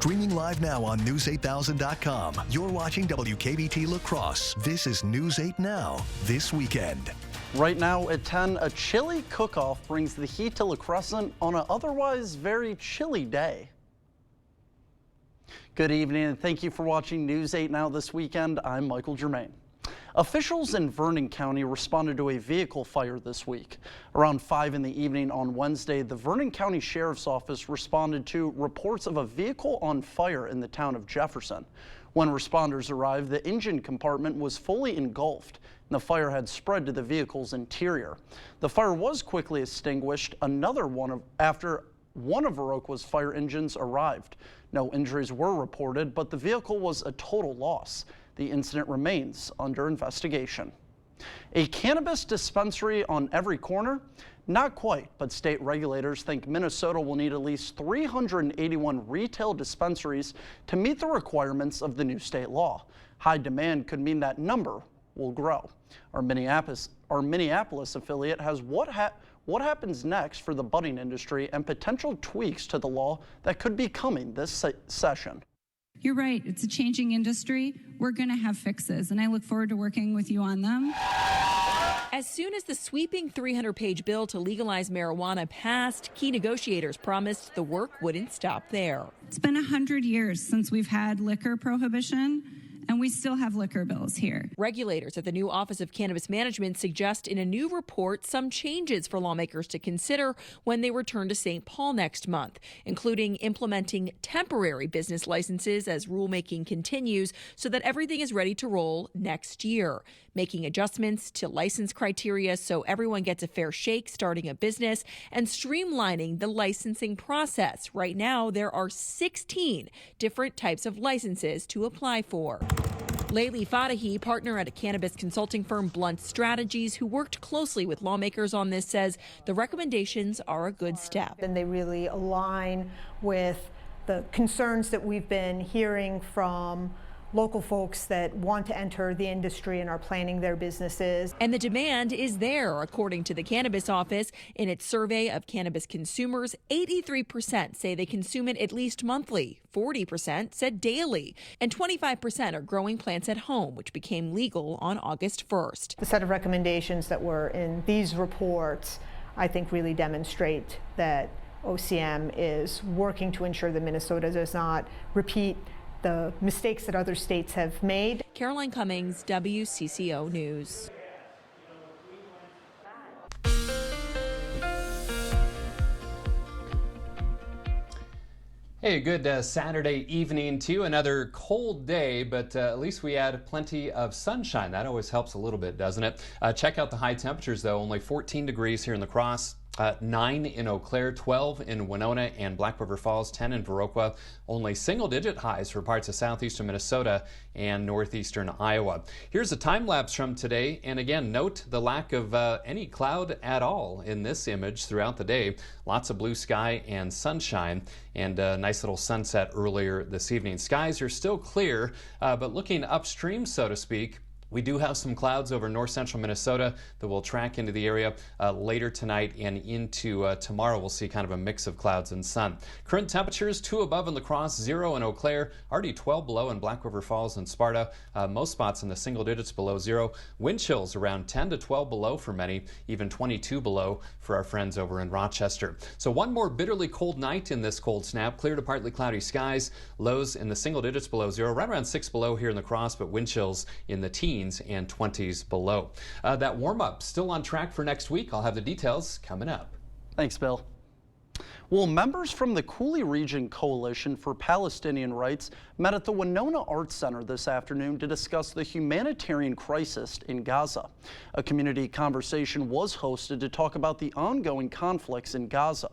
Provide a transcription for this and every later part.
Streaming live now on News8000.com. You're watching WKBT La Crosse. This is News 8 Now, this weekend. Right now at 10, a chili cook-off brings the heat to La Crescent on an otherwise very chilly day. Good evening and thank you for watching News 8 Now this weekend. I'm Michael Germain. Officials in Vernon County responded to a vehicle fire this week. Around 5 in the evening on Wednesday, the Vernon County Sheriff's Office responded to reports of a vehicle on fire in the town of Jefferson. When responders arrived, the engine compartment was fully engulfed and the fire had spread to the vehicle's interior. The fire was quickly extinguished after one of Viroqua's fire engines arrived. No injuries were reported, but the vehicle was a total loss. The incident remains under investigation. A cannabis dispensary on every corner? Not quite, but state regulators think Minnesota will need at least 381 retail dispensaries to meet the requirements of the new state law. High demand could mean that number will grow. Our Minneapolis affiliate has what happens next for the budding industry and potential tweaks to the law that could be coming this session. You're right, it's a changing industry. We're going to have fixes, and I look forward to working with you on them. As soon as the sweeping 300-page bill to legalize marijuana passed, key negotiators promised the work wouldn't stop there. It's been 100 years since we've had liquor prohibition, and we still have liquor bills here. Regulators at the new Office of Cannabis Management suggest in a new report some changes for lawmakers to consider when they return to St. Paul next month, including implementing temporary business licenses as rulemaking continues so that everything is ready to roll next year, making adjustments to license criteria so everyone gets a fair shake starting a business, and streamlining the licensing process. Right now, there are 16 different types of licenses to apply for. Layli Fadahi, partner at a cannabis consulting firm Blunt Strategies, who worked closely with lawmakers on this, says the recommendations are a good step. And they really align with the concerns that we've been hearing from local folks that want to enter the industry and are planning their businesses. And the demand is there, according to the Cannabis Office. In its survey of cannabis consumers, 83% say they consume it at least monthly, 40% said daily, and 25% are growing plants at home, which became legal on August 1st. The set of recommendations that were in these reports, I think, really demonstrate that OCM is working to ensure that Minnesota does not repeat the mistakes that other states have made. Caroline Cummings, WCCO News. Hey, good Saturday evening to you. Another cold day, but at least we had plenty of sunshine. That always helps a little bit, doesn't it? Check out the high temperatures, though. Only 14 degrees here in La Crosse. 9 in Eau Claire, 12 in Winona and Black River Falls, 10 in Viroqua. Only single-digit highs for parts of southeastern Minnesota and northeastern Iowa. Here's a time lapse from today, and again, note the lack of any cloud at all in this image throughout the day. Lots of blue sky and sunshine, and a nice little sunset earlier this evening. Skies are still clear, but looking upstream, so to speak, we do have some clouds over north central Minnesota that will track into the area later tonight and into tomorrow. We'll see kind of a mix of clouds and sun. Current temperatures 2 above in La Crosse, 0 in Eau Claire, already 12 below in Black River Falls and Sparta. Most spots in the single digits below 0. Wind chills around 10 to 12 below for many, even 22 below for our friends over in Rochester. So one more bitterly cold night in this cold snap. Clear to partly cloudy skies. Lows in the single digits below 0, right around 6 below here in La Crosse, but wind chills in the teens and 20s below. That warm-up still on track for next week. I'll have the details coming up. Thanks, Bill. Well, members from the Coulee Region Coalition for Palestinian Rights met at the Winona Arts Center this afternoon to discuss the humanitarian crisis in Gaza. A community conversation was hosted to talk about the ongoing conflicts in Gaza.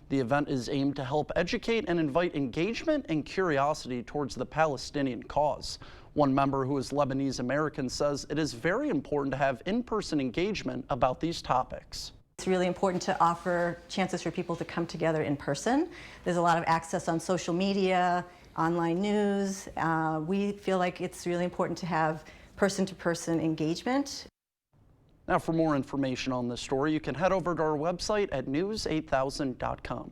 The event is aimed to help educate and invite engagement and curiosity towards the Palestinian cause. One member who is Lebanese American says it is very important to have in-person engagement about these topics. It's really important to offer chances for people to come together in person. There's a lot of access on social media, online news. We feel like it's really important to have person-to-person engagement. Now, for more information on this story, you can head over to our website at news8000.com.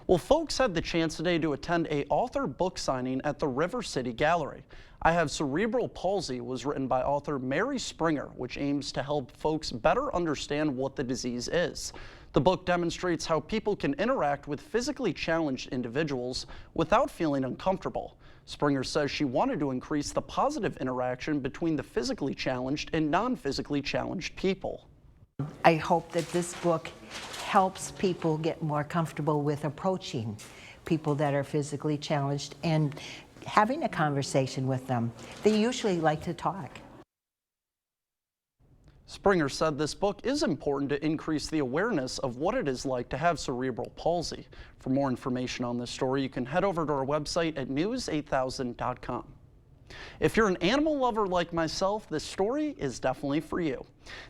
Well, folks had the chance today to attend a author book signing at the River City Gallery. I Have Cerebral Palsy was written by author Mary Springer, which aims to help folks better understand what the disease is. The book demonstrates how people can interact with physically challenged individuals without feeling uncomfortable. Springer says she wanted to increase the positive interaction between the physically challenged and non-physically challenged people. I hope that this book helps people get more comfortable with approaching people that are physically challenged and having a conversation with them. They usually like to talk. Springer said this book is important to increase the awareness of what it is like to have cerebral palsy. For more information on this story, you can head over to our website at news8000.com. If you're an animal lover like myself, this story is definitely for you.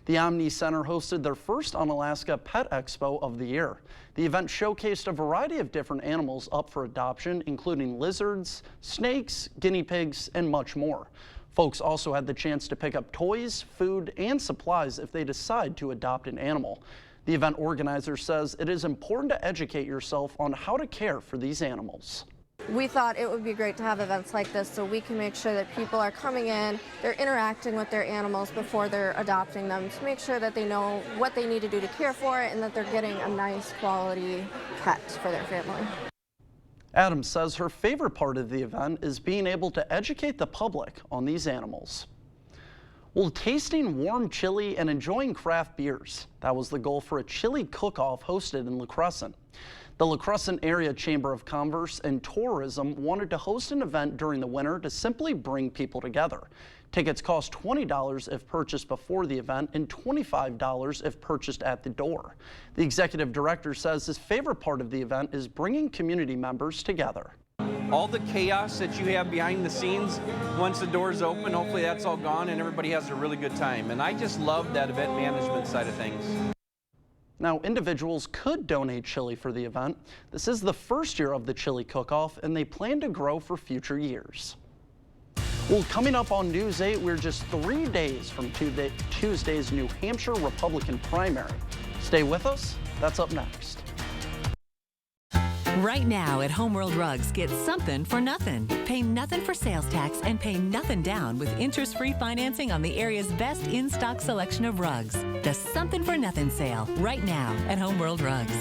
The Omni Center hosted their first Unalaska Pet Expo of the year. The event showcased a variety of different animals up for adoption, including lizards, snakes, guinea pigs, and much more. Folks also had the chance to pick up toys, food, and supplies if they decide to adopt an animal. The event organizer says it is important to educate yourself on how to care for these animals. We thought it would be great to have events like this so we can make sure that people are coming in, they're interacting with their animals before they're adopting them to make sure that they know what they need to do to care for it and that they're getting a nice quality pet for their family. Adams says her favorite part of the event is being able to educate the public on these animals. Well, tasting warm chili and enjoying craft beers. That was the goal for a chili cook-off hosted in La Crescent. The La Crescent Area Chamber of Commerce and Tourism wanted to host an event during the winter to simply bring people together. Tickets cost $20 if purchased before the event and $25 if purchased at the door. The executive director says his favorite part of the event is bringing community members together. All the chaos that you have behind the scenes, once the doors open, hopefully that's all gone and everybody has a really good time. And I just love that event management side of things. Now, individuals could donate chili for the event. This is the first year of the chili cook-off, and they plan to grow for future years. Well, coming up on News 8, we're just 3 days from Tuesday's New Hampshire Republican primary. Stay with us. That's up next. Right now at Homeworld Rugs, get something for nothing. Pay nothing for sales tax and pay nothing down with interest-free financing on the area's best in-stock selection of rugs. The Something for Nothing sale right now at Homeworld Rugs.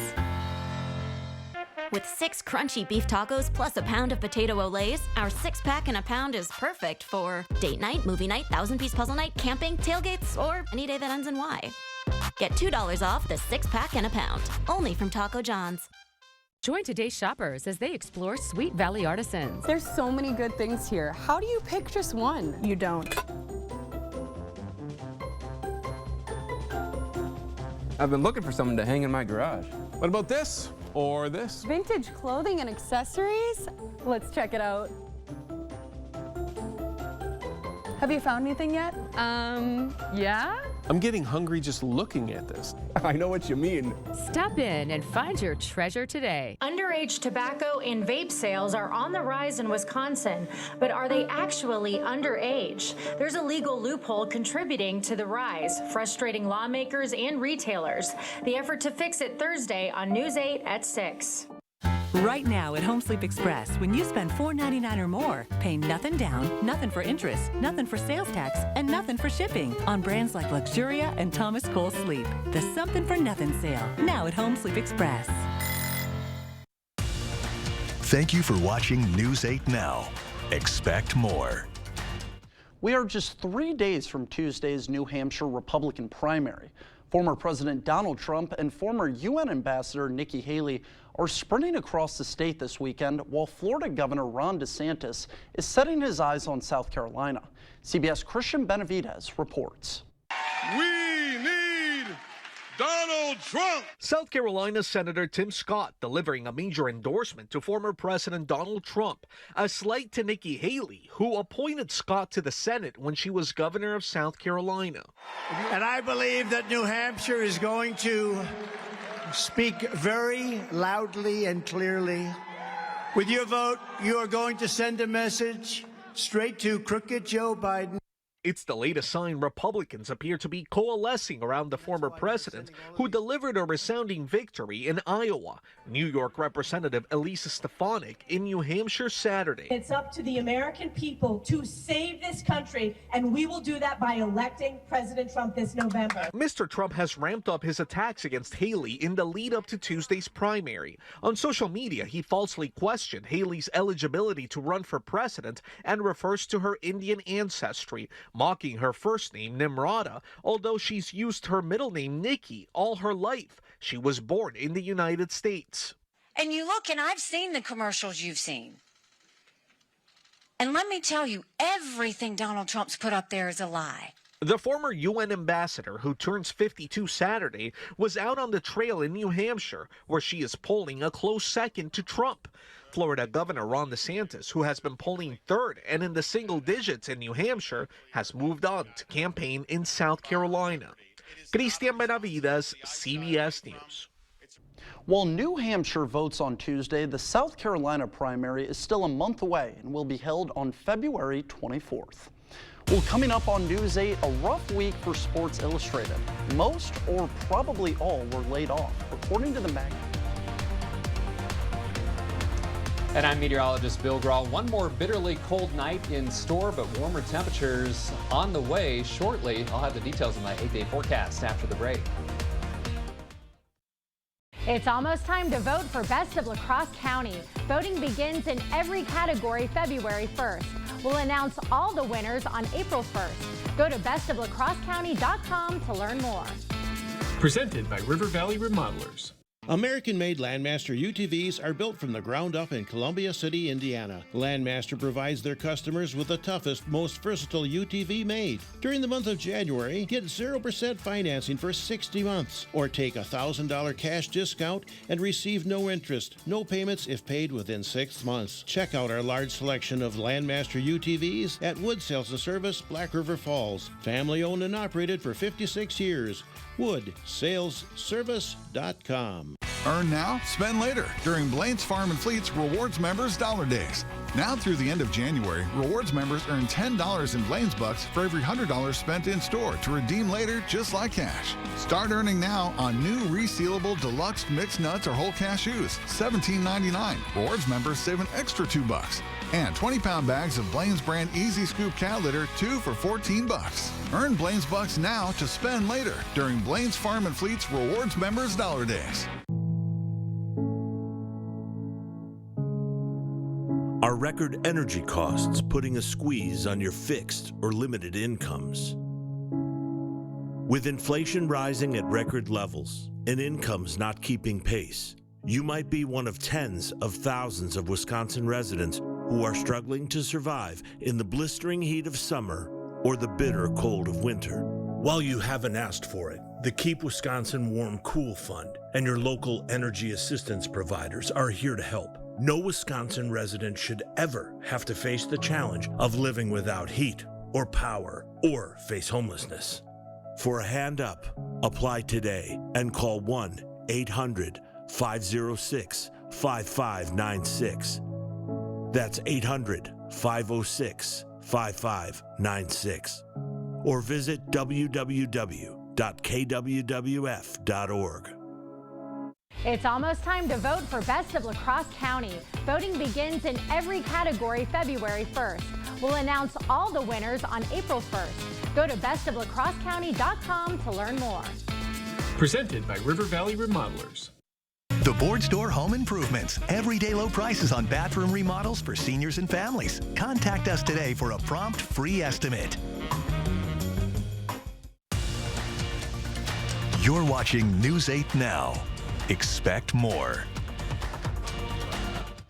With 6 crunchy beef tacos plus a pound of potato olays, our 6-pack in a pound is perfect for date night, movie night, 1,000-piece puzzle night, camping, tailgates, or any day that ends in Y. Get $2 off the 6-pack in a pound, only from Taco John's. Join today's shoppers as they explore Sweet Valley Artisans. There's so many good things here. How do you pick just one? You don't. I've been looking for something to hang in my garage. What about this? Or this? Vintage clothing and accessories? Let's check it out. Have you found anything yet? Yeah? I'm getting hungry just looking at this. I know what you mean. Stop in and find your treasure today. Underage tobacco and vape sales are on the rise in Wisconsin, but are they actually underage? There's a legal loophole contributing to the rise, frustrating lawmakers and retailers. The effort to fix it Thursday on News 8 at 6. Right now at Home Sleep Express, when you spend $4.99 or more, pay nothing down, nothing for interest, nothing for sales tax, and nothing for shipping on brands like Luxuria and Thomas Cole Sleep. The Something for Nothing sale, now at Home Sleep Express. Thank you for watching News 8 Now. Expect more. We are just 3 days from Tuesday's New Hampshire Republican primary. Former President Donald Trump and former UN Ambassador Nikki Haley are sprinting across the state this weekend, while Florida Governor Ron DeSantis is setting his eyes on South Carolina. CBS Christian Benavidez reports. We need Donald Trump. South Carolina Senator Tim Scott delivering a major endorsement to former President Donald Trump, a slight to Nikki Haley, who appointed Scott to the Senate when she was governor of South Carolina. And I believe that New Hampshire is going to speak very loudly and clearly. With your vote, you are going to send a message straight to crooked Joe Biden. It's the latest sign Republicans appear to be coalescing around the former president who delivered a resounding victory in Iowa. New York Representative Elisa Stefanik in New Hampshire Saturday. It's up to the American people to save this country, and we will do that by electing President Trump this November. Mr. Trump has ramped up his attacks against Haley in the lead up to Tuesday's primary. On social media, he falsely questioned Haley's eligibility to run for president and refers to her Indian ancestry, mocking her first name, Nimrata, although she's used her middle name, Nikki, all her life. She was born in the United States. And you look, and I've seen the commercials you've seen. And let me tell you, everything Donald Trump's put up there is a lie. The former UN ambassador, who turns 52 Saturday, was out on the trail in New Hampshire, where she is polling a close second to Trump. Florida Governor Ron DeSantis, who has been polling third and in the single digits in New Hampshire, has moved on to campaign in South Carolina. Christian Benavides, CBS News. While New Hampshire votes on Tuesday, the South Carolina primary is still a month away and will be held on February 24th. Well, coming up on News 8, a rough week for Sports Illustrated. Most, or probably all, were laid off, according to the magazine. And I'm meteorologist Bill Grahl. One more bitterly cold night in store, but warmer temperatures on the way shortly. I'll have the details of my 8-day forecast after the break. It's almost time to vote for Best of La Crosse County. Voting begins in every category February 1st. We'll announce all the winners on April 1st. Go to bestoflacrossecounty.com to learn more. Presented by River Valley Remodelers. American-made Landmaster UTVs are built from the ground up in Columbia City, Indiana. Landmaster provides their customers with the toughest, most versatile UTV made. During the month of January, get 0% financing for 60 months, or take a $1,000 cash discount and receive no interest, no payments if paid within 6 months. Check out our large selection of Landmaster UTVs at Wood Sales and Service, Black River Falls. Family owned and operated for 56 years. WoodSalesService.com. Earn now, spend later during Blaine's Farm and Fleet's Rewards Members Dollar Days. Now through the end of January, Rewards members earn $10 in Blaine's Bucks for every $100 spent in store to redeem later just like cash. Start earning now on new resealable deluxe mixed nuts or whole cashews, $17.99. Rewards members save an extra $2. And 20-pound bags of Blaine's brand Easy Scoop cow litter, 2 for $14. Earn Blaine's Bucks now to spend later during Blaine's Farm and Fleet's Rewards Members Dollar Days. Are record energy costs putting a squeeze on your fixed or limited incomes? With inflation rising at record levels and incomes not keeping pace, you might be one of tens of thousands of Wisconsin residents who are struggling to survive in the blistering heat of summer or the bitter cold of winter. While you haven't asked for it, the Keep Wisconsin Warm Cool Fund and your local energy assistance providers are here to help. No Wisconsin resident should ever have to face the challenge of living without heat or power or face homelessness. For a hand up, apply today and call 1-800-506-5596. That's 800-506-5596. Or visit www.kwwf.org. It's almost time to vote for Best of La Crosse County. Voting begins in every category February 1st. We'll announce all the winners on April 1st. Go to bestoflacrossecounty.com to learn more. Presented by River Valley Remodelers. The Board Store Home Improvements. Everyday low prices on bathroom remodels for seniors and families. Contact us today for a prompt free estimate. You're watching News 8 Now. Expect more.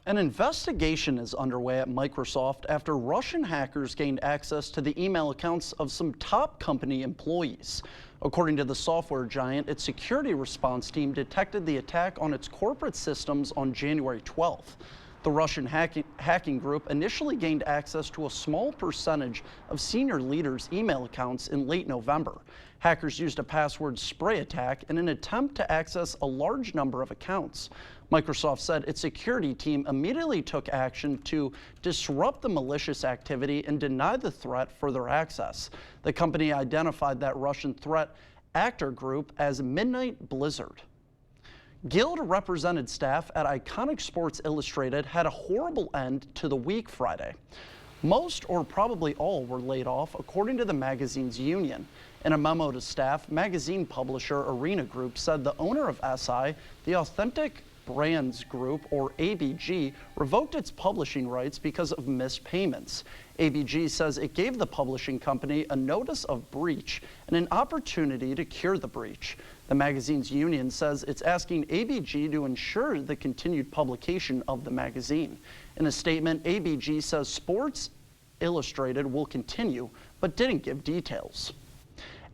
An investigation is underway at Microsoft after Russian hackers gained access to the email accounts of some top company employees. According to the software giant, its security response team detected the attack on its corporate systems on January 12th. The Russian hacking group initially gained access to a small percentage of senior leaders' email accounts in late November. Hackers used a password spray attack in an attempt to access a large number of accounts. Microsoft said its security team immediately took action to disrupt the malicious activity and deny the threat further access. The company identified that Russian threat actor group as Midnight Blizzard. Guild-represented staff at Iconic Sports Illustrated had a horrible end to the week Friday. Most, or probably all, were laid off, according to the magazine's union. In a memo to staff, magazine publisher Arena Group said the owner of SI, the Authentic Brands Group, or ABG, revoked its publishing rights because of missed payments. ABG says it gave the publishing company a notice of breach and an opportunity to cure the breach. The magazine's union says it's asking ABG to ensure the continued publication of the magazine. In a statement, ABG says Sports Illustrated will continue, but didn't give details.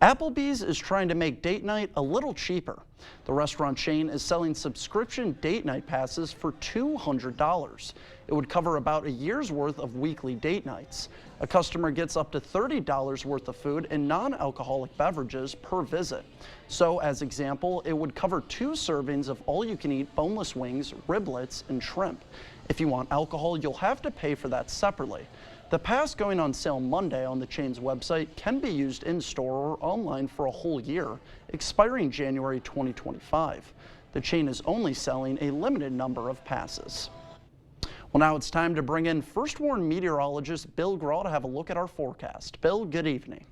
Applebee's is trying to make date night a little cheaper. The restaurant chain is selling subscription date night passes for $200. It would cover about a year's worth of weekly date nights. A customer gets up to $30 worth of food and non-alcoholic beverages per visit. So, as example, it would cover 2 servings of all-you-can-eat boneless wings, riblets, and shrimp. If you want alcohol, you'll have to pay for that separately. The pass going on sale Monday on the chain's website can be used in-store or online for a whole year, expiring January 2025. The chain is only selling a limited number of passes. Well, now it's time to bring in First Warn meteorologist Bill Graw to have a look at our forecast. Bill, good evening.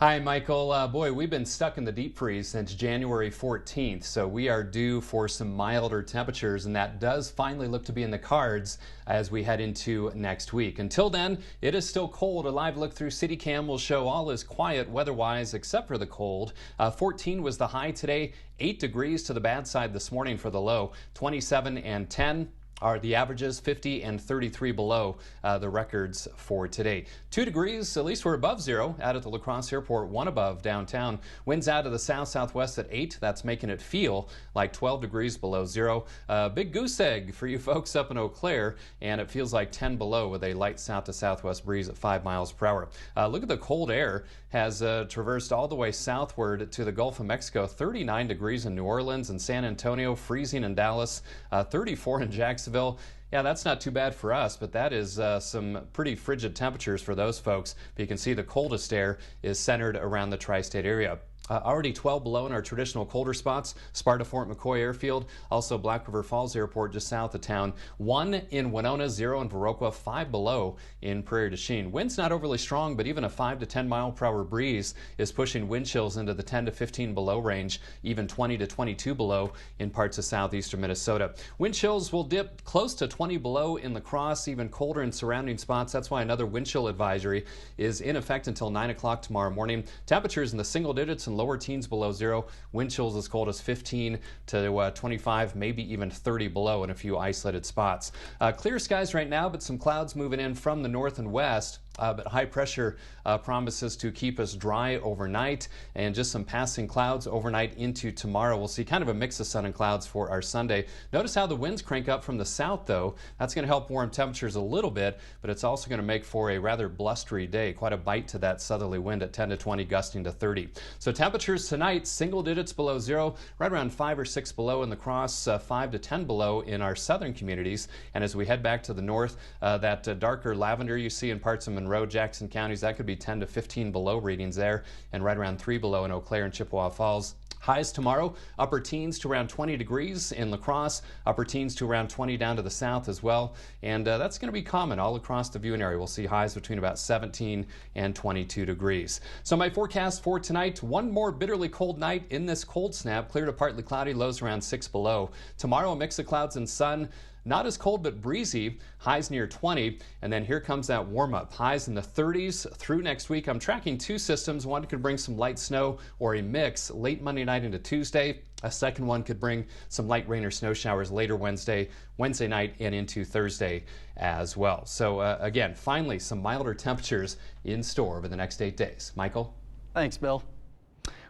Hi, Michael. Boy, we've been stuck in the deep freeze since January 14th, so we are due for some milder temperatures, and that does finally look to be in the cards as we head into next week. Until then, it is still cold. A live look through CityCam will show all is quiet weather-wise except for the cold. 14 was the high today, 8 degrees to the bad side this morning for the low, 27 and 10. Are the averages 50 and 33 below the records for today. 2 degrees, at least we're above zero out at the La Crosse Airport, 1 above downtown. Winds out of the south-southwest at 8. That's making it feel like 12 degrees below zero. Big goose egg for you folks up in Eau Claire, and it feels like 10 below with a light south to southwest breeze at 5 miles per hour. Look at the cold air has traversed all the way southward to the Gulf of Mexico. 39 degrees in New Orleans and San Antonio, freezing in Dallas, 34 in Jacksonville. Yeah, that's not too bad for us, but that is some pretty frigid temperatures for those folks. But you can see the coldest air is centered around the tri-state area. Already 12 below in our traditional colder spots, Sparta Fort McCoy Airfield, also Black River Falls Airport just south of town. 1 in Winona, 0 in Viroqua, 5 below in Prairie du Chien. Wind's not overly strong, but even a 5 to 10 mile per hour breeze is pushing wind chills into the 10 to 15 below range, even 20 to 22 below in parts of southeastern Minnesota. Wind chills will dip close to 20 below in La Crosse, even colder in surrounding spots. That's why another wind chill advisory is in effect until 9 o'clock tomorrow morning. Temperatures in the single digits and lower teens below zero. Wind chills as cold as 15 to 25, maybe even 30 below in a few isolated spots. Clear skies right now, but some clouds moving in from the north and west. But high pressure promises to keep us dry overnight, and just some passing clouds overnight into tomorrow. We'll see kind of a mix of sun and clouds for our Sunday. Notice how the winds crank up from the south, though. That's going to help warm temperatures a little bit, but it's also going to make for a rather blustery day. Quite a bite to that southerly wind at 10 to 20, gusting to 30. So temperatures tonight, single digits below zero, right around 5 or 6 below in La Crosse, 5 to 10 below in our southern communities. And as we head back to the north, that darker lavender you see in parts of Monroe, Jackson counties, that could be 10 to 15 below readings there, and right around 3 below in Eau Claire and Chippewa Falls. Highs tomorrow, upper teens to around 20 degrees in La Crosse, upper teens to around 20 down to the south as well. And that's going to be common all across the viewing area. We'll see highs between about 17 and 22 degrees. So my forecast for tonight, one more bitterly cold night in this cold snap, clear to partly cloudy, lows around 6 below. Tomorrow, a mix of clouds and sun. Not as cold, but breezy, highs near 20, and then here comes that warm-up. Highs in the 30s through next week. I'm tracking 2 systems. One could bring some light snow or a mix late Monday night into Tuesday. A second one could bring some light rain or snow showers later Wednesday night, and into Thursday as well. So again, finally, some milder temperatures in store over the next 8 days. Michael? Thanks, Bill.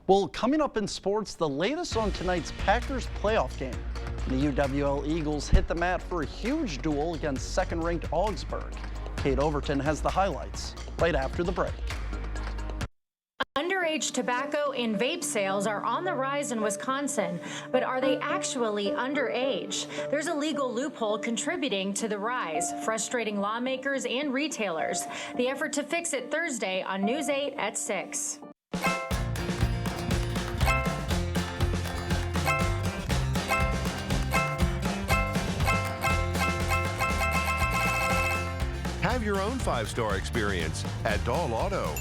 Well, coming up in sports, the latest on tonight's Packers playoff game. The UWL Eagles hit the mat for a huge duel against second-ranked Augsburg. Kate Overton has the highlights right after the break. Underage tobacco and vape sales are on the rise in Wisconsin, but are they actually underage? There's a legal loophole contributing to the rise, frustrating lawmakers and retailers. The effort to fix it Thursday on News 8 at 6. Have your own 5-star experience at Dahl Auto.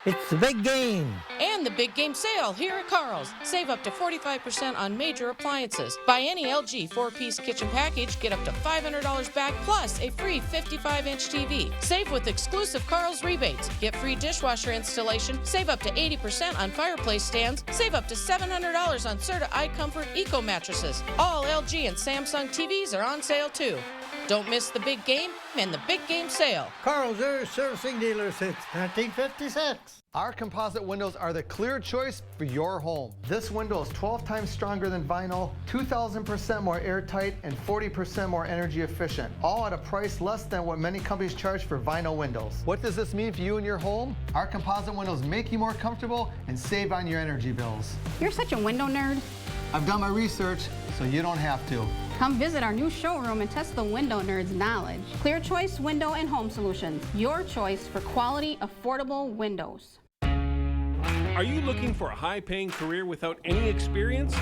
It's the big game. And the big game sale here at Carl's. Save up to 45% on major appliances. Buy any LG 4-piece kitchen package, get up to $500 back plus a free 55-inch TV. Save with exclusive Carl's rebates. Get free dishwasher installation. Save up to 80% on fireplace stands. Save up to $700 on Serta iComfort Eco mattresses. All LG and Samsung TVs are on sale too. Don't miss the big game and the big game sale. Carl's Air Servicing Dealer since 1956. Our composite windows are the clear choice for your home. This window is 12 times stronger than vinyl, 2,000% more airtight, and 40% more energy efficient, all at a price less than what many companies charge for vinyl windows. What does this mean for you and your home? Our composite windows make you more comfortable and save on your energy bills. You're such a window nerd. I've done my research, so you don't have to. Come visit our new showroom and test the window nerd's knowledge. Clear Choice Window and Home Solutions, your choice for quality, affordable windows. Are you looking for a high-paying career without any experience?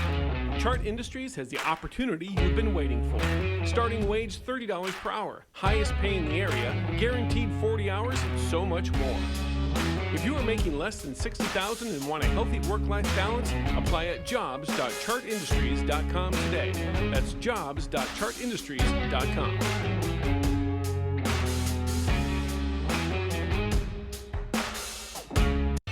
Chart Industries has the opportunity you've been waiting for. Starting wage $30 per hour, highest pay in the area, guaranteed 40 hours, and so much more. If you are making less than $60,000 and want a healthy work-life balance, apply at jobs.chartindustries.com today. That's jobs.chartindustries.com.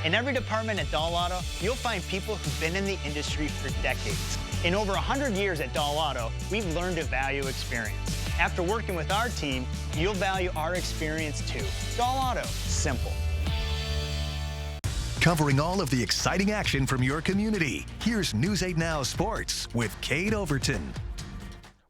In every department at Dahl Auto, you'll find people who've been in the industry for decades. In over 100 years at Dahl Auto, we've learned to value experience. After working with our team, you'll value our experience too. Dahl Auto, simple. Covering all of the exciting action from your community, here's News 8 Now Sports with Kate Overton.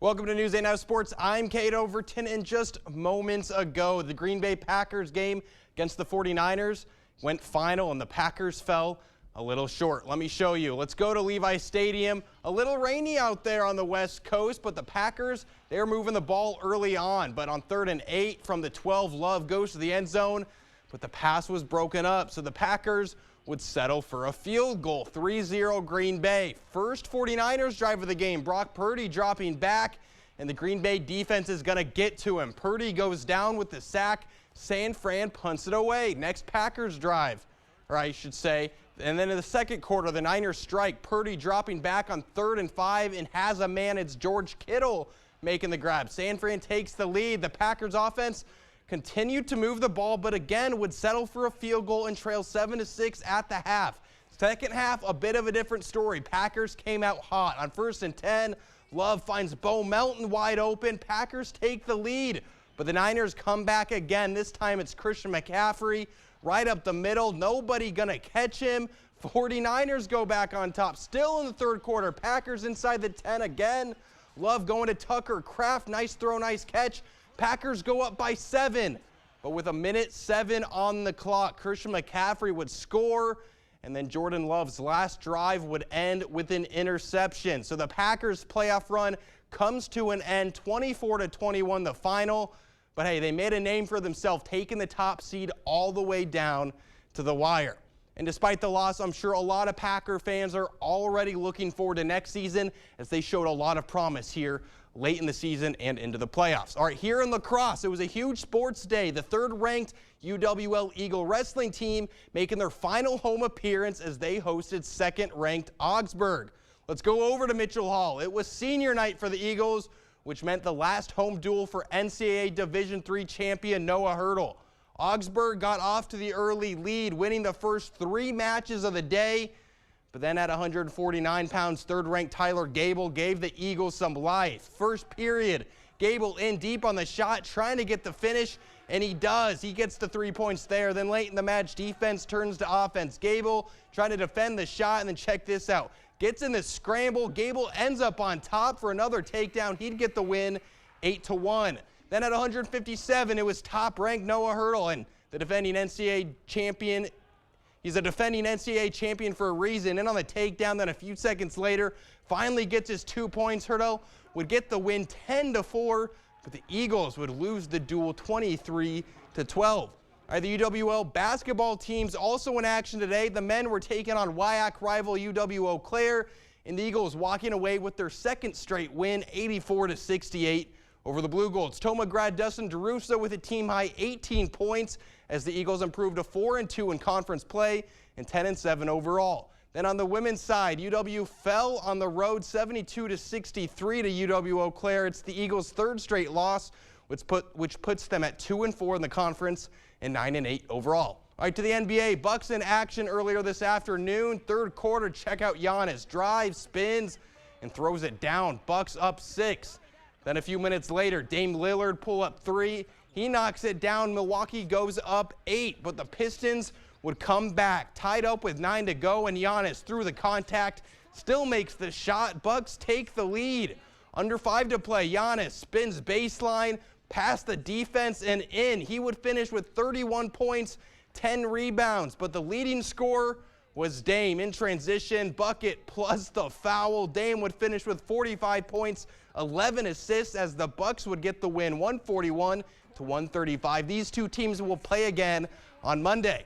Welcome to News 8 Now Sports. I'm Kate Overton, and just moments ago, the Green Bay Packers game against the 49ers went final, and the Packers fell a little short. Let me show you. Let's go to Levi Stadium. A little rainy out there on the West Coast, but the Packers, they're moving the ball early on. But on 3rd and 8 from the 12, Love goes to the end zone, but the pass was broken up, so the Packers would settle for a field goal. 3-0 Green Bay. First 49ers drive of the game. Brock Purdy dropping back, and the Green Bay defense is going to get to him. Purdy goes down with the sack. San Fran punts it away. Next Packers drive, or I should say. And then in the second quarter, the Niners strike. Purdy dropping back on 3rd and 5 and has a man. It's George Kittle making the grab. San Fran takes the lead. The Packers offense continued to move the ball, but again would settle for a field goal and trail 7-6 at the half. Second half, a bit of a different story. Packers came out hot. On 1st and 10, Love finds Bo Melton wide open. Packers take the lead, but the Niners come back again. This time it's Christian McCaffrey right up the middle. Nobody gonna catch him. 49ers go back on top. Still in the third quarter, Packers inside the 10 again. Love going to Tucker Kraft. Nice throw, nice catch. Packers go up by 7, but with 1:07 on the clock, Christian McCaffrey would score, and then Jordan Love's last drive would end with an interception. So the Packers' playoff run comes to an end, 24-21 the final. But hey, they made a name for themselves, taking the top seed all the way down to the wire. And despite the loss, I'm sure a lot of Packer fans are already looking forward to next season, as they showed a lot of promise here late in the season and into the playoffs. All right, here in lacrosse, it was a huge sports day. The 3rd-ranked UWL Eagle wrestling team making their final home appearance as they hosted 2nd-ranked Augsburg. Let's go over to Mitchell Hall. It was senior night for the Eagles, which meant the last home duel for NCAA Division III champion Noah Hurdle. Augsburg got off to the early lead, winning the first 3 matches of the day. But then at 149 pounds, 3rd-ranked Tyler Gable gave the Eagles some life. First period, Gable in deep on the shot, trying to get the finish, and he does. He gets the 3 points there. Then late in the match, defense turns to offense. Gable trying to defend the shot, and then check this out. gets in the scramble. Gable ends up on top for another takedown. He'd get the win 8-1. Then at 157, it was top-ranked Noah Hurdle, and the defending NCAA champion. He's a defending NCAA champion for a reason. And on the takedown, then a few seconds later, finally gets his 2 points. Hurdle would get the win 10-4, but the Eagles would lose the duel 23-12. All right, the UWL basketball teams also in action today. The men were taking on WIAC rival UW Eau Claire, and the Eagles walking away with their second straight win, 84-68 over the Blue Golds. Toma grad Dustin DeRusso with a team-high 18 points as the Eagles improved to 4-2 in conference play and 10-7 overall. Then on the women's side, UW fell on the road 72-63 to UW Eau Claire. It's the Eagles' third straight loss, which puts them at 2-4 in the conference and 9-8 overall. All right, to the NBA, Bucks in action earlier this afternoon. Third quarter, check out Giannis. Drives, spins, and throws it down. Bucks up 6. Then a few minutes later, Dame Lillard pull up 3. He knocks it down. Milwaukee goes up 8, but the Pistons would come back. Tied up with 9 to go, and Giannis through the contact still makes the shot. Bucks take the lead. Under 5 to play, Giannis spins baseline, past the defense and in. He would finish with 31 points, 10 rebounds, but the leading scorer was Dame. In transition, bucket plus the foul. Dame would finish with 45 points, 11 assists as the Bucks would get the win, 141-135. These two teams will play again on Monday.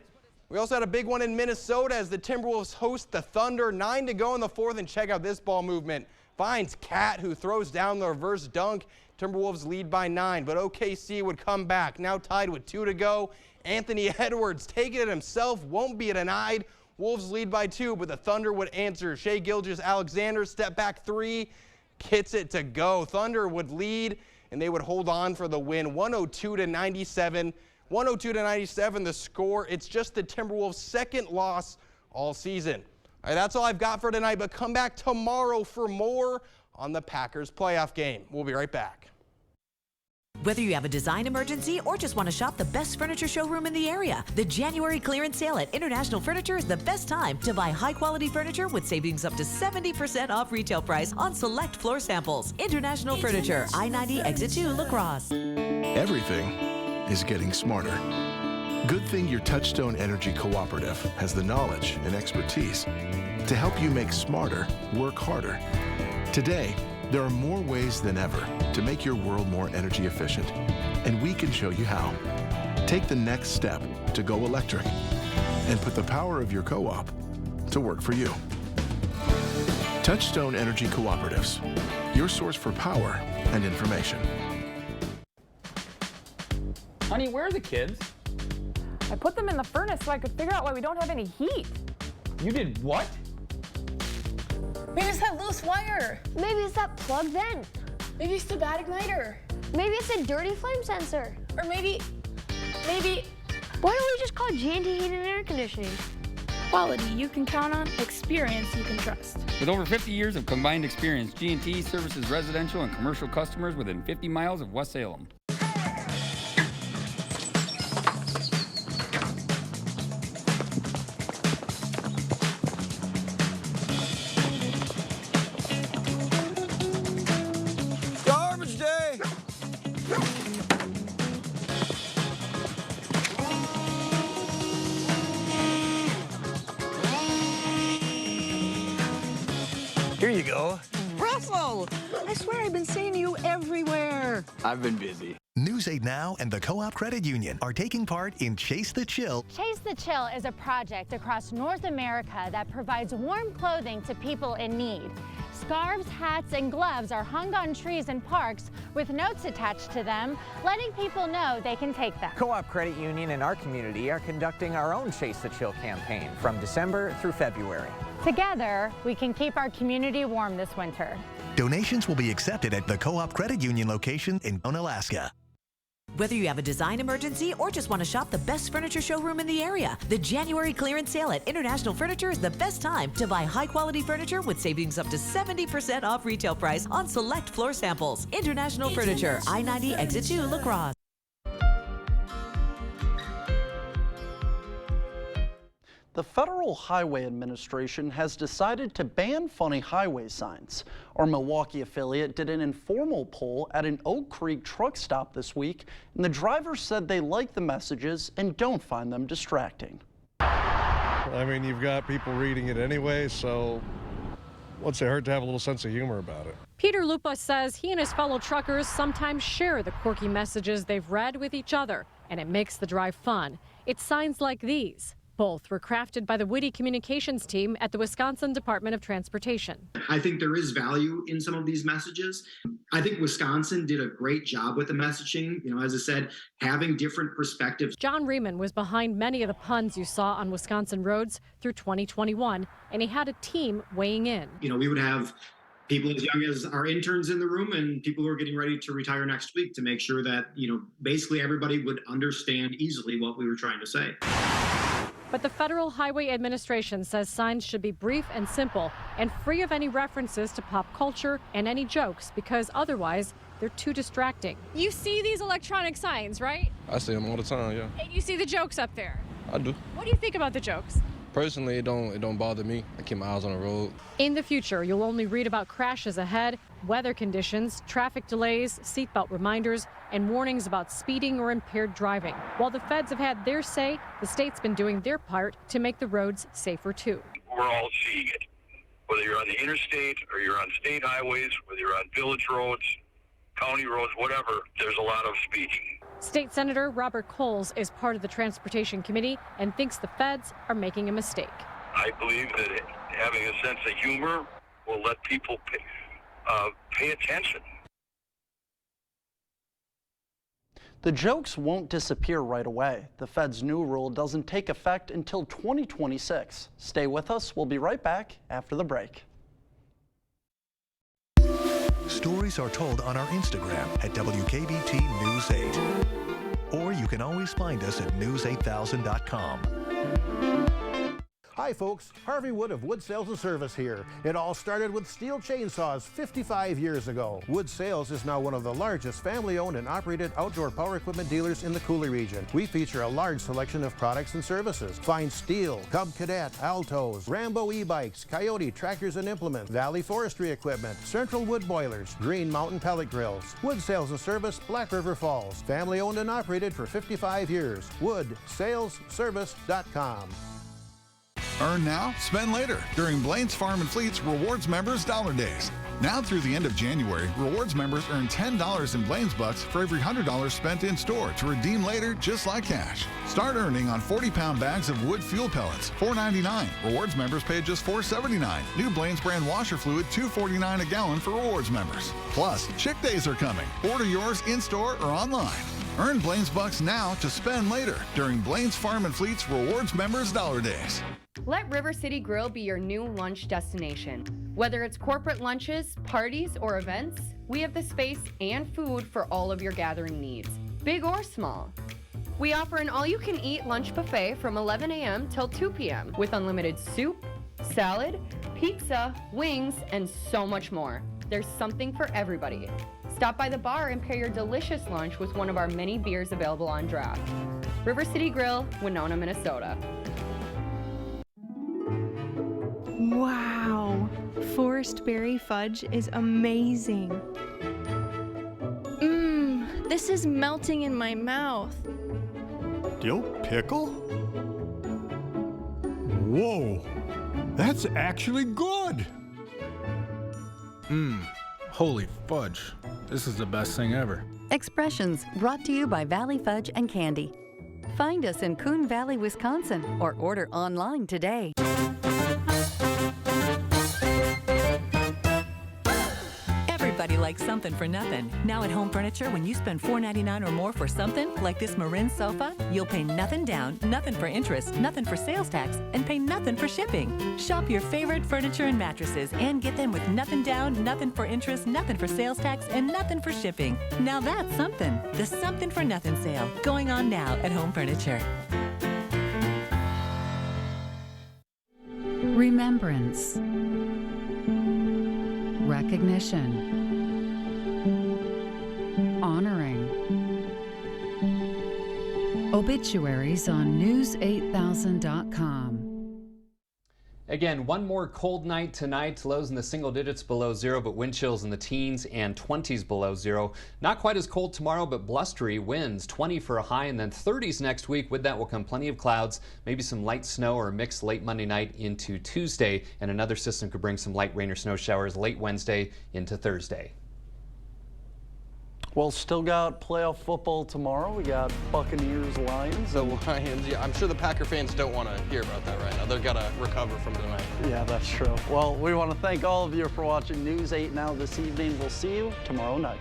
We also had a big one in Minnesota as the Timberwolves host the Thunder. 9 to go in the fourth, and check out this ball movement. Finds Cat, who throws down the reverse dunk. Timberwolves lead by 9, but OKC would come back. Now tied with 2 to go. Anthony Edwards taking it himself, won't be denied. Wolves lead by 2, but the Thunder would answer. Shai Gilgeous-Alexander step back 3, hits it to go. Thunder would lead, and they would hold on for the win, 102-97. 102-97 the score. It's just the Timberwolves' second loss all season. All right, that's all I've got for tonight, but come back tomorrow for more on the Packers playoff game. We'll be right back. Whether you have a design emergency or just want to shop the best furniture showroom in the area, the January clearance sale at International Furniture is the best time to buy high-quality furniture with savings up to 70% off retail price on select floor samples. International Furniture, I-90 Exit 2, La Crosse. Everything is getting smarter. Good thing your Touchstone Energy Cooperative has the knowledge and expertise to help you make smarter work harder. Today, there are more ways than ever to make your world more energy efficient, and we can show you how. Take the next step to go electric and put the power of your co-op to work for you. Touchstone Energy Cooperatives, your source for power and information. Honey, where are the kids? I put them in the furnace so I could figure out why we don't have any heat. You did what? Maybe it's that loose wire. Maybe it's that plug vent. Maybe it's the bad igniter. Maybe it's a dirty flame sensor. Or maybe... Why don't we just call G&T Heating and Air Conditioning? Quality you can count on, experience you can trust. With over 50 years of combined experience, G&T services residential and commercial customers within 50 miles of West Salem. Here you go. Russell! I swear I've been seeing you everywhere. I've been busy. News 8 Now and the Co-op Credit Union are taking part in Chase the Chill. Chase the Chill is a project across North America that provides warm clothing to people in need. Scarves, hats, and gloves are hung on trees in parks with notes attached to them, letting people know they can take them. Co-op Credit Union and our community are conducting our own Chase the Chill campaign from December through February. Together, we can keep our community warm this winter. Donations will be accepted at the Co-op Credit Union location in Alaska. Whether you have a design emergency or just want to shop the best furniture showroom in the area, the January clearance sale at International Furniture is the best time to buy high-quality furniture with savings up to 70% off retail price on select floor samples. International Furniture, I-90 Exit 2, La Crosse. The Federal Highway Administration has decided to ban funny highway signs. Our Milwaukee affiliate did an informal poll at an Oak Creek truck stop this week, and the drivers said they like the messages and don't find them distracting. I mean, you've got people reading it anyway, so what's it hurt to have a little sense of humor about it? Peter Lupa says he and his fellow truckers sometimes share the quirky messages they've read with each other, and it makes the drive fun. It's signs like these. Both were crafted by the witty communications team at the Wisconsin Department of Transportation. I think there is value in some of these messages. I think Wisconsin did a great job with the messaging. You know, as I said, having different perspectives. John Riemann was behind many of the puns you saw on Wisconsin roads through 2021, and he had a team weighing in. You know, we would have people as young as our interns in the room and people who are getting ready to retire next week to make sure that, you know, basically everybody would understand easily what we were trying to say. But the Federal Highway Administration says signs should be brief and simple and free of any references to pop culture and any jokes, because otherwise they're too distracting. You see these electronic signs, right? I see them all the time, yeah. And you see the jokes up there. I do. What do you think about the jokes? Personally, it don't bother me. I keep my eyes on the road. In the future, you'll only read about crashes ahead, weather conditions, traffic delays, seatbelt reminders, and warnings about speeding or impaired driving. While the feds have had their say, the state's been doing their part to make the roads safer too. We're all seeing it. Whether you're on the interstate or you're on state highways, whether you're on village roads, county roads, whatever, there's a lot of speeding. State Senator Robert Coles is part of the Transportation Committee and thinks the feds are making a mistake. I believe that having a sense of humor will let people pay attention. The jokes won't disappear right away. The Fed's new rule doesn't take effect until 2026. Stay with us. We'll be right back after the break. Stories are told on our Instagram at WKBT News 8. Or you can always find us at news8000.com. Hi folks, Harvey Wood of Wood Sales and Service here. It all started with steel chainsaws 55 years ago. Wood Sales is now one of the largest family-owned and operated outdoor power equipment dealers in the Coulee region. We feature a large selection of products and services. Find Steel, Cub Cadet, Altos, Rambo e-bikes, Coyote tractors and implements, Valley forestry equipment, Central wood boilers, Green Mountain pellet grills. Wood Sales and Service, Black River Falls. Family-owned and operated for 55 years. WoodSalesService.com. Earn now, spend later during Blaine's Farm and Fleet's Rewards Members Dollar Days. Now through the end of January, Rewards members earn $10 in Blaine's Bucks for every $100 spent in store to redeem later just like cash. Start earning on 40-pound bags of wood fuel pellets, $4.99. Rewards members pay just $4.79. New Blaine's brand washer fluid, $2.49 a gallon for Rewards members. Plus, Chick Days are coming. Order yours in-store or online. Earn Blaine's Bucks now to spend later during Blaine's Farm and Fleet's Rewards Members Dollar Days. Let River City Grill be your new lunch destination. Whether it's corporate lunches, parties, or events, we have the space and food for all of your gathering needs, big or small. We offer an all-you-can-eat lunch buffet from 11 a.m. till 2 p.m. with unlimited soup, salad, pizza, wings, and so much more. There's something for everybody. Stop by the bar and pair your delicious lunch with one of our many beers available on draft. River City Grill, Winona, Minnesota. Wow, Forest Berry Fudge is amazing. This is melting in my mouth. Dill pickle? Whoa, that's actually good. Holy fudge. This is the best thing ever. Expressions brought to you by Valley Fudge and Candy. Find us in Coon Valley, Wisconsin, or order online today. Everybody likes something for nothing. Now at Home Furniture, when you spend $4.99 or more for something, like this Marin sofa, you'll pay nothing down, nothing for interest, nothing for sales tax, and pay nothing for shipping. Shop your favorite furniture and mattresses and get them with nothing down, nothing for interest, nothing for sales tax, and nothing for shipping. Now that's something. The Something for Nothing sale, going on now at Home Furniture. Remembrance. Recognition. Honoring. Obituaries on News8000.com. Again, one more cold night tonight. Lows in the single digits below zero, but wind chills in the teens and 20s below zero. Not quite as cold tomorrow, but blustery winds, 20 for a high, and then 30s next week. With that will come plenty of clouds, maybe some light snow or a mix late Monday night into Tuesday, and another system could bring some light rain or snow showers late Wednesday into Thursday. Well, still got playoff football tomorrow. We got Buccaneers, Lions. The Lions, yeah. I'm sure the Packer fans don't want to hear about that right now. They've got to recover from tonight. Yeah, that's true. Well, we want to thank all of you for watching News 8 Now this evening. We'll see you tomorrow night.